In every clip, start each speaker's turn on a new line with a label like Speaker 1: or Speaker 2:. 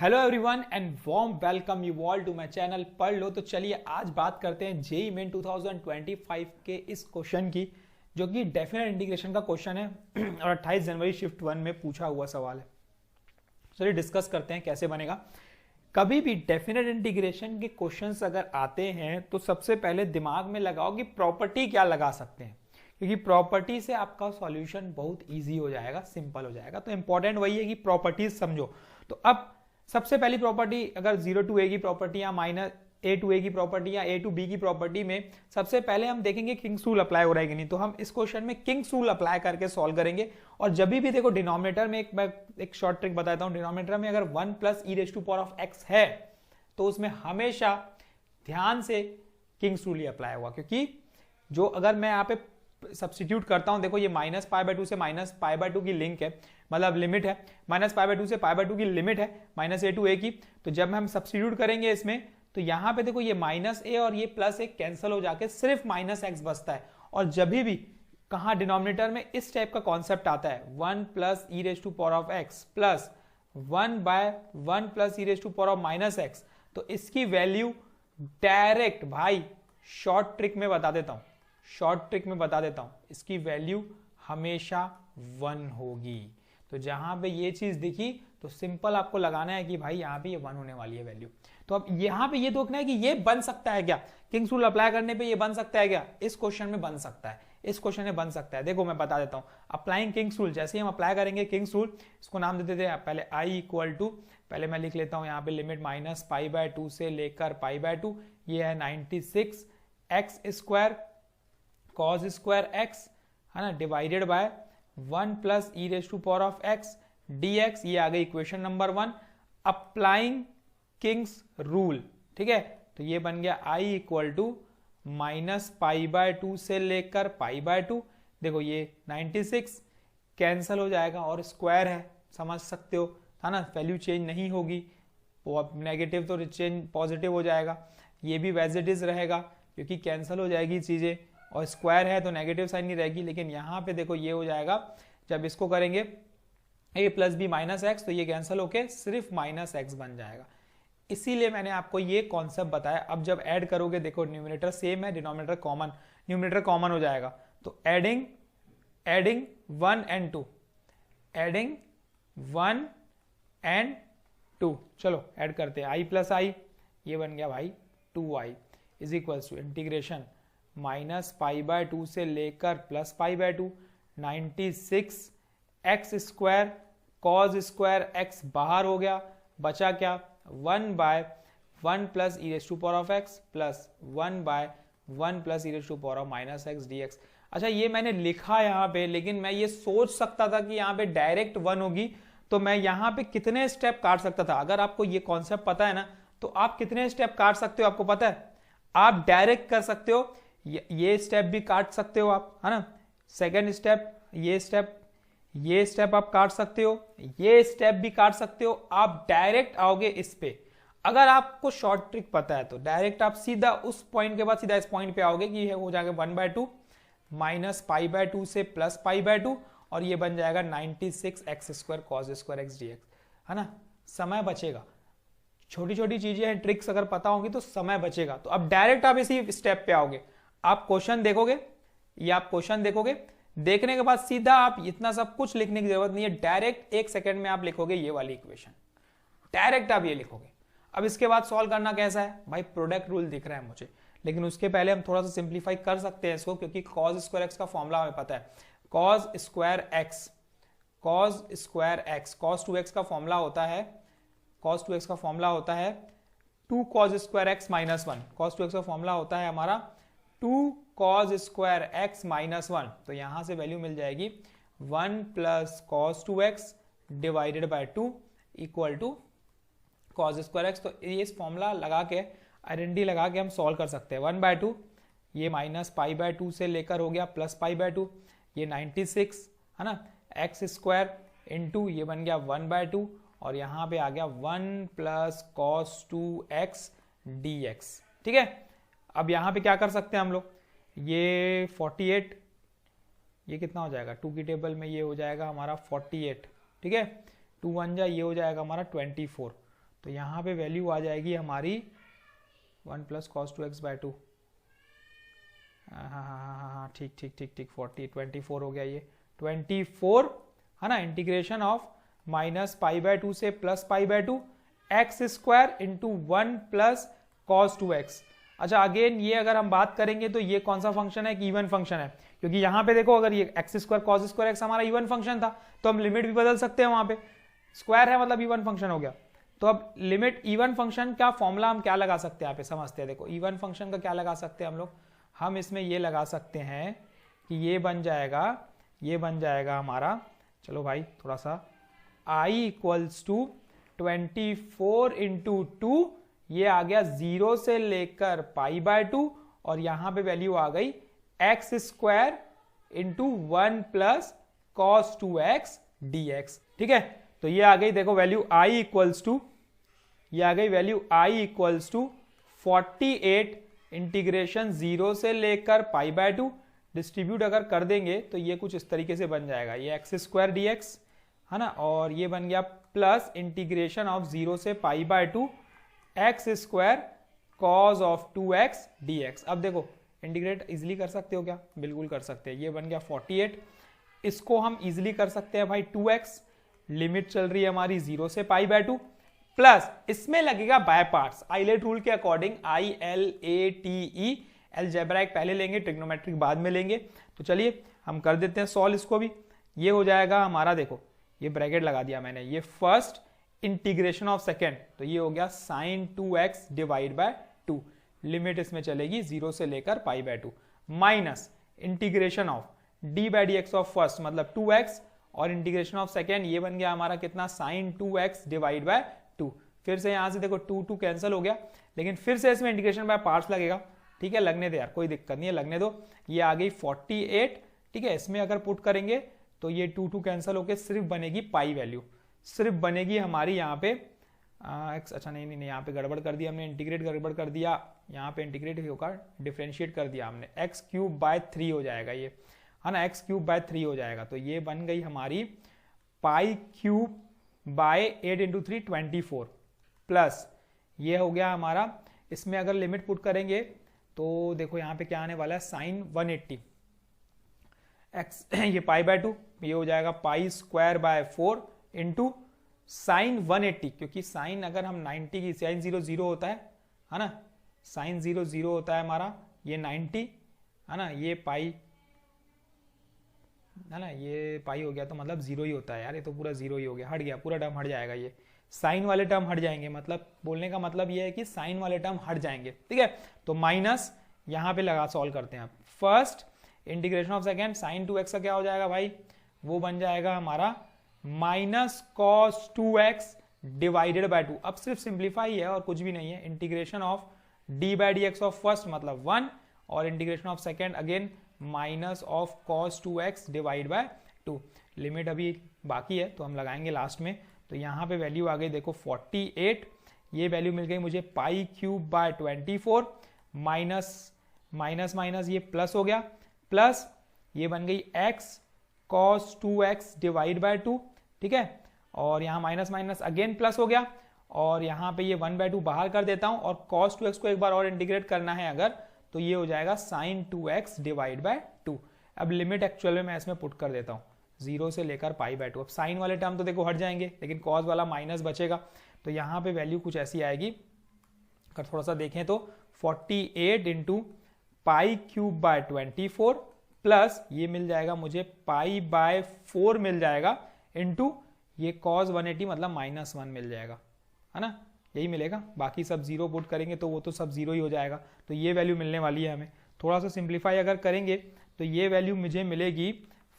Speaker 1: Hello everyone and warm welcome you all to my channel पढ़ लो। तो चलिए आज बात करते हैं जेईई मेन 2025 के इस क्वेश्चन की, जो कि डेफिनेट इंटीग्रेशन का क्वेश्चन है और 28 जनवरी शिफ्ट 1 में पूछा हुआ सवाल है। चलिए डिस्कस करते हैं कैसे बनेगा। कभी भी डेफिनेट इंटीग्रेशन के क्वेश्चंस अगर आते हैं तो सबसे पहले दिमाग में लगाओ कि प्रॉपर्टी क्या लगा सकते हैं, क्योंकि प्रॉपर्टी से आपका सॉल्यूशन बहुत इजी हो जाएगा, सिंपल हो जाएगा। तो इंपॉर्टेंट वही है कि प्रॉपर्टीज समझो। तो अब सबसे पहली प्रॉपर्टी अगर 0 टू ए की प्रॉपर्टी या माइनस ए टू ए की प्रॉपर्टी या ए टू बी की प्रॉपर्टी में सबसे पहले हम देखेंगे किंग्स रूल अप्लाई हो रहा है कि नहीं। तो हम इस क्वेश्चन में किंग्स रूल अप्लाई करके सॉल्व करेंगे। और जब भी देखो डिनोमिनेटर में एक शॉर्ट ट्रिक बताता हूं, डिनोमिनेटर में अगर 1 plus e raise to power of x है तो उसमें हमेशा ध्यान से किंग्स रूल ही अप्लाई होगा, क्योंकि जो अगर मैं यहाँ पे सब्स्टिट्यूट करता हूं, देखो ये माइनस पाई बाय 2 से माइनस पाई बाय 2 की लिंक है, मतलब लिमिट है। माइनस पाई बाय 2 से पाई बाय 2 की लिमिट है माइनस ए टू ए की। तो जब हम सब्स्टिट्यूट करेंगे इसमें तो यहां पे देखो ये माइनस ए और ये प्लस ए कैंसिल हो जाके सिर्फ माइनस एक्स बचता है। और जब भी कहा डिनोमिनेटर में इस टाइप का कॉन्सेप्ट आता है 1 plus e raise to power of x plus 1 bye 1 plus e raise to power of minus x, तो इसकी वैल्यू डायरेक्ट भाई शॉर्ट ट्रिक में बता देता हूं, इसकी वैल्यू हमेशा 1 होगी। तो जहां पे ये चीज दिखी तो सिंपल आपको लगाना है कि भाई यहां पे ये 1 होने वाली है वैल्यू। तो अब यहां पे ये देखना है कि ये बन सकता है क्या, किंग्स रूल अप्लाई करने पे ये बन सकता है क्या। इस क्वेश्चन में बन सकता है, इस क्वेश्चन में बन सकता है। देखो मैं बता देता हूं, अप्लाइंग किंग्स रूल, जैसे हम अप्लाई करेंगे किंग्स रूल, इसको नाम दे देते हैं पहले आई इक्वल टू, पहले मैं लिख लेता हूं यहाँ पे लिमिट माइनस पाई बाय 2 से लेकर पाई बाय 2, ये है 96 x square cos square x, है ना, divided by 1 plus e raise to power of x dx। ये आ गई equation number 1 applying king's rule. ठीक है, तो ये बन गया i equal to minus pi by 2 से लेकर पाई बाय 2। देखो ये 96 कैंसल हो जाएगा और स्क्वायर है, समझ सकते हो, है ना, वैल्यू चेंज नहीं होगी, वो अब नेगेटिव तो चेंज पॉजिटिव हो जाएगा। ये भी वैज इट इज रहेगा क्योंकि कैंसल हो जाएगी चीजें, और स्क्वायर है तो नेगेटिव साइन नहीं रहेगी। लेकिन यहाँ पे देखो ये हो जाएगा, जब इसको करेंगे a plus b minus x तो ये कैंसिल होके सिर्फ माइनस एक्स बन जाएगा। इसीलिए मैंने आपको ये कॉन्सेप्ट बताया। अब जब ऐड करोगे देखो न्यूमरेटर सेम है, डिनोमिनेटर कॉमन, न्यूमरेटर कॉमन हो जाएगा। तो एडिंग 1 एंड 2, एडिंग 1 एंड 2, चलो ऐड करते हैं i प्लस आई, ये बन गया भाई 2i is equals to integration minus pi by 2 से लेकर plus pi by 2, 96 x square cos square x बाहर हो गया, बचा क्या 1 bye 1 plus e raise to power of x plus 1 bye 1 plus e raise to power of minus x dx। अच्छा ये मैंने लिखा यहाँ पे, लेकिन मैं ये सोच सकता था कि यहाँ पे डायरेक्ट 1 होगी, तो मैं यहाँ पे कितने स्टेप काट सकता था। अगर आपको ये कॉन्सेप्ट पता है ना तो आप कितने स्टेप काट सकते हो आपको पता है। आप डायरेक्ट कर सकते हो, ये स्टेप भी काट सकते हो आप, है ना, सेकेंड स्टेप, ये स्टेप आप काट सकते हो, ये स्टेप भी काट सकते हो। आप डायरेक्ट आओगे इस पे, अगर आपको शॉर्ट ट्रिक पता है तो डायरेक्ट आप सीधा उस पॉइंट के बाद सीधा इस पॉइंट पे आओगे कि ये हो जाएगा 1 बाय 2 माइनस पाई बाय 2 से प्लस पाई बाय 2, और ये बन जाएगा 96 x square cos square x dx, है ना। समय बचेगा, छोटी छोटी चीजें हैं, ट्रिक्स अगर पता होंगी तो समय बचेगा। तो अब डायरेक्ट आप इसी स्टेप पे आओगे, आप क्वेश्चन देखोगे, या आप क्वेश्चन देखोगे, देखने के बाद सीधा आप इतना सब कुछ लिखने की जरूरत नहीं है, डायरेक्ट 1 सेकंड में आप लिखोगे ये वाली इक्वेशन, डायरेक्ट आप ये लिखोगे। अब इसके बाद सॉल्व करना कैसा है भाई, प्रोडक्ट रूल दिख रहा है मुझे, लेकिन उसके पहले हम थोड़ा सा सिंप्लीफाई कर सकते हैं इसको, क्योंकि cos स्क्वायर एक्स का फॉर्मूला हमें पता है। cos square x cos 2x का फॉर्मूला होता है, cos 2x का फॉर्मूला होता है 2 cos square x minus 1, cos 2x का फॉर्मूला होता है हमारा 2 cos स्क्वायर एक्स माइनस 1। तो यहां से वैल्यू मिल जाएगी 1 plus cos 2x divided by 2 equal to cos square x. तो इस फॉर्मूला लगा के, आइडेंटिटी लगा के हम सॉल्व कर सकते हैं। 1 बाय 2, ये माइनस पाई बाय 2 से लेकर हो गया प्लस पाई बाय 2, ये 96, है ना, एक्स स्क्वायर इंटू ये बन गया 1 बाय 2, और यहां पे आ गया 1 प्लस cos 2x dx। ठीक है, अब यहां पे क्या कर सकते हैं हम लोग, ये 48, ये कितना हो जाएगा 2 की टेबल में, ये हो जाएगा हमारा 48, ठीक है, 2 1 जा, ये हो जाएगा हमारा 24। तो यहाँ पे वैल्यू आ जाएगी हमारी 1 प्लस कॉस 2x बाय 2। हाँ ठीक ठीक ठीक ठीक 24 हो गया ये 24 है ना। Integration of minus pi by 2 से plus pi by 2 x square into 1 plus cos 2x। अच्छा अगेन ये अगर हम बात करेंगे तो ये कौन सा फंक्शन है, इवन फंक्शन है, क्योंकि यहाँ पे देखो अगर ये x square cos square x हमारा इवन फंक्शन था तो हम लिमिट भी बदल सकते हैं, वहां पे स्क्वायर है मतलब इवन फंक्शन हो गया। तो अब लिमिट इवन फंक्शन का फॉर्मूला हम क्या लगा सकते हैं यहाँ पे समझते हैं। देखो इवन फंक्शन का क्या लगा सकते हैं हम लोग, हम इसमें ये लगा सकते हैं कि ये बन जाएगा हमारा, चलो भाई थोड़ा सा, i इक्वल्स टू 24 इंटू 2, ये आ गया 0 से लेकर पाई बाय 2 और यहां पे वैल्यू आ गई x square into 1 plus cos 2x dx। ठीक है, तो ये आ गई देखो वैल्यू i इक्वल्स टू, ये आ गई value i equals to 48 integration 0 से लेकर पाई बाय 2। डिस्ट्रीब्यूट अगर कर देंगे तो ये कुछ इस तरीके से बन जाएगा, ये एक्स स्क्वायर dx है ना, और ये बन गया प्लस इंटीग्रेशन ऑफ 0 से पाई by 2 x square cause of 2x dx। अब देखो इंटीग्रेट इजिली कर सकते हो क्या, बिल्कुल कर सकते हैं। ये बन गया 48, इसको हम इजिली कर सकते हैं भाई 2x, लिमिट चल रही है हमारी 0 से पाई बाय 2, प्लस इसमें लगेगा बाय पार्ट्स आइलेट रूल के अकॉर्डिंग, ILATE, अलजेब्राइक पहले लेंगे ट्रिग्नोमेट्रिक बाद में लेंगे। तो चलिए हम कर देते हैं सॉल्व इसको भी। ये हो जाएगा हमारा, देखो ये ब्रैकेट लगा दिया मैंने, ये फर्स्ट इंटीग्रेशन ऑफ सेकेंड, तो ये हो गया sign 2x divide by 2, limit इसमें चलेगी 0 से लेकर pi by 2, minus integration of d by dx of first मतलब 2x और इंटीग्रेशन ऑफ सेकेंड, ये बन गया हमारा कितना, साइन 2x डिवाइड बाय 2। फिर से यहां से देखो 2 कैंसिल हो गया, लेकिन फिर से इसमें इंटीग्रेशन बाय पार्ट्स लगेगा। ठीक है, लगने दो यार, कोई दिक्कत नहीं है, लगने दो। ये आ गई 48। ठीक है, इसमें अगर पुट करेंगे तो ये 2 कैंसिल होकर सिर्फ बनेगी पाई वैल्यू, सिर्फ बनेगी हमारी यहाँ पे एक्स। अच्छा नहीं, यहाँ पे गड़बड़ कर दिया हमने, इंटीग्रेट गड़बड़ कर दिया, यहाँ पे इंटीग्रेट होकर डिफरेंशिएट कर दिया हमने, एक्स क्यूब बाय 3 हो जाएगा ये, है ना, एक्स क्यूब बाय 3 हो जाएगा। तो ये बन गई हमारी पाई क्यूब बाय 8 इंटू 3 24, प्लस ये हो गया हमारा, इसमें अगर लिमिट पुट करेंगे तो देखो यहाँ पे क्या आने वाला है, साइन 180 एक्स, ये पाई बाय 2, ये हो जाएगा pi square by 4 into sine 180, क्योंकि साइन अगर हम 90 की साइन 0 0 होता है ना, साइन 0 0 होता है हमारा, ये 90 है ना, ये पाई है ना, ये पाई हो गया तो मतलब 0 ही होता है यार, ये तो पूरा 0 ही हो गया, हट गया पूरा टर्म हट जाएगा, ये साइन वाले टर्म हट जाएंगे, मतलब बोलने का मतलब ये है कि साइन वाले टर्म हट जाएंगे। ठीक है, तो माइनस यहां पे लगा सॉल्व करते हैं। First integration of second sine 2x का क्या हो जाएगा भाई, वो बन जाएगा हमारा minus cos 2x divided by 2। अब सिर्फ सिंप्लीफाई है और कुछ भी नहीं है, integration of d by dx of first मतलब 1 और integration of second again minus of cos 2x divide by 2। Limit अभी बाकी है तो हम लगाएंगे लास्ट में। तो यहाँ पे वैल्यू आ गई देखो 48, ये वैल्यू मिल गई मुझे पाई cube by 24, minus minus minus ये प्लस हो गया, प्लस ये बन गई x cos 2x divide by 2। ठीक है, और यहाँ माइनस माइनस अगेन प्लस हो गया, और यहाँ पे ये 1/2 बाहर कर देता हूँ, और cos 2x को एक बार और इंटीग्रेट करना है अगर, तो ये हो जाएगा sin 2x डिवाइड बाय 2। अब लिमिट एक्चुअल में मैं इसमें पुट कर देता हूँ 0 से लेकर पाई बाय 2। अब साइन वाले टर्म तो देखो हट जाएंगे, लेकिन कॉस वाला माइनस बचेगा, तो यहाँ पे वैल्यू कुछ ऐसी आएगी, अगर थोड़ा सा देखें तो 48 into pi cube by 24 plus ये मिल जाएगा मुझे पाई बाय 4 मिल जाएगा इंटू ये कॉस 180 मतलब -1 मिल जाएगा, है ना, यही मिलेगा। बाकी सब 0 पुट करेंगे तो वो तो सब 0 ही हो जाएगा, तो ये वैल्यू मिलने वाली है हमें। थोड़ा सा सिंप्लीफाई अगर करेंगे तो ये वैल्यू मुझे मिलेगी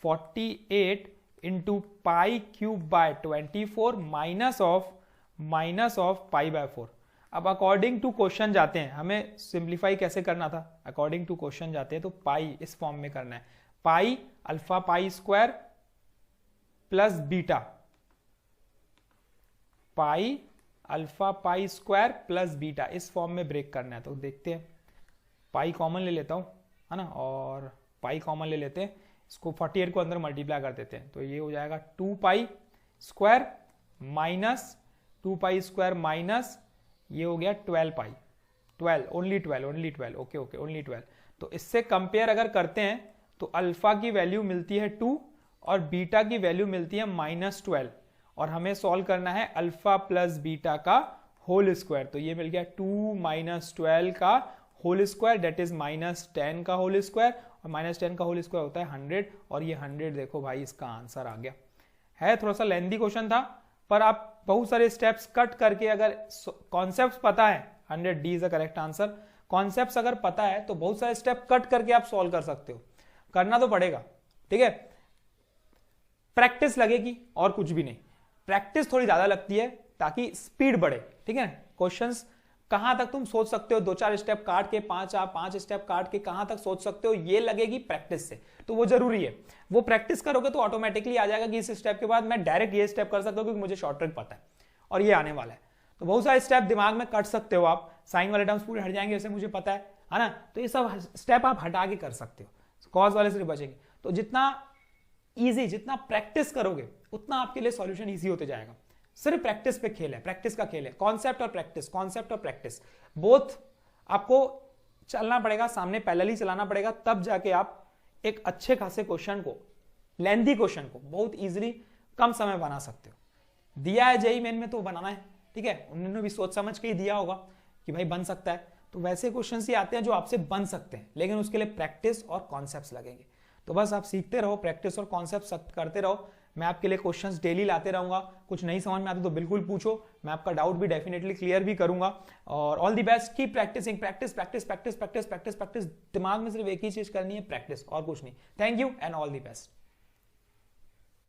Speaker 1: 48 into pi cube by 24 minus of pi by 4। अब अकॉर्डिंग टू क्वेश्चन जाते हैं, हमें सिंप्लीफाई कैसे करना था, अकॉर्डिंग टू क्वेश्चन जाते हैं तो पाई इस फॉर्म में करना है, pi alpha pi square plus beta, pi alpha pi square plus beta, इस फॉर्म में ब्रेक करना है। तो देखते हैं, पाई कॉमन ले लेता हूं, है ना, और पाई कॉमन ले लेते हैं, इसको 48 को अंदर मल्टीप्लाई कर देते हैं, तो ये हो जाएगा 2 pi square minus 2 pi square minus ये हो गया 12 पाई, 12 ओनली 12 ओके ओके ओनली 12। तो इससे कंपेयर अगर करते हैं तो अल्फा की वैल्यू मिलती है 2 और बीटा की वैल्यू मिलती है -12 और हमें सॉल्व करना है अल्फा प्लस बीटा का होल स्क्वायर। तो ये मिल गया 2 - 12 का होल स्क्वायर दैट इज -10 का होल स्क्वायर और -10 का होल स्क्वायर होता है 100 और ये 100 देखो भाई इसका आंसर आ गया। है थोड़ा सा लेंथी क्वेश्चन था पर आप बहुत सारे स्टेप्स कट करके अगर कॉन्सेप्ट पता है 100 D is the correct answer. Concept अगर पता है तो बहुत सारे स्टेप कट करके आप सॉल्व कर सकते हो, करना तो पड़ेगा ठीक है। प्रैक्टिस लगेगी और कुछ भी नहीं, प्रैक्टिस थोड़ी ज्यादा लगती है ताकि स्पीड बढ़े ठीक है। क्वेश्चंस कहां तक तुम सोच सकते हो, 2-4 स्टेप काट के 5 स्टेप काट के कहां तक सोच सकते हो, ये लगेगी प्रैक्टिस से। तो वो जरूरी है, वो प्रैक्टिस करोगे तो ऑटोमेटिकली आ जाएगा कि इस स्टेप के बाद मैं डायरेक्ट ये स्टेप कर सकता हूं क्योंकि मुझे शॉर्ट ट्रिक पता है और ये आने वाला है। तो बहुत सारे स्टेप दिमाग में कट सकते हो आप, साइन वाले टर्म्स पूरे हट जाएंगे जैसे मुझे पता है ना। तो ये सब स्टेप आप हटा के कर सकते हो, कॉज वाले से बचेंगे। तो जितना इजी, जितना प्रैक्टिस करोगे उतना आपके लिए सॉल्यूशन इजी होते जाएगा। सिर्फ प्रैक्टिस पे खेल है, प्रैक्टिस का खेल है, कॉन्सेप्ट और प्रैक्टिस, कॉन्सेप्ट और प्रैक्टिस बोथ आपको चलना पड़ेगा, सामने पैरेलली चलाना पड़ेगा, तब जाके आप एक अच्छे खासे क्वेश्चन को, लेंथी क्वेश्चन को बहुत इजीली कम समय बना सकते हो। दिया है जेईई मेन में तो बनाना है ठीक है, उन्होंने भी सोच समझ के ही दिया होगा कि भाई बन सकता है। तो वैसे क्वेश्चन ही आते हैं जो आपसे बन सकते हैं, लेकिन उसके लिए प्रैक्टिस और कॉन्सेप्ट्स लगेंगे। तो बस आप सीखते रहो, प्रैक्टिस और कॉन्सेप्ट करते रहो। मैं आपके लिए क्वेश्चंस डेली लाते रहूंगा, कुछ नहीं समझ में आता तो बिल्कुल पूछो, मैं आपका डाउट भी डेफिनेटली क्लियर भी करूंगा। और all the best, keep practising, practice practice practice practice practice practice, दिमाग में सिर्फ एक ही चीज करनी है, प्रैक्टिस और कुछ नहीं। Thank you and all the best.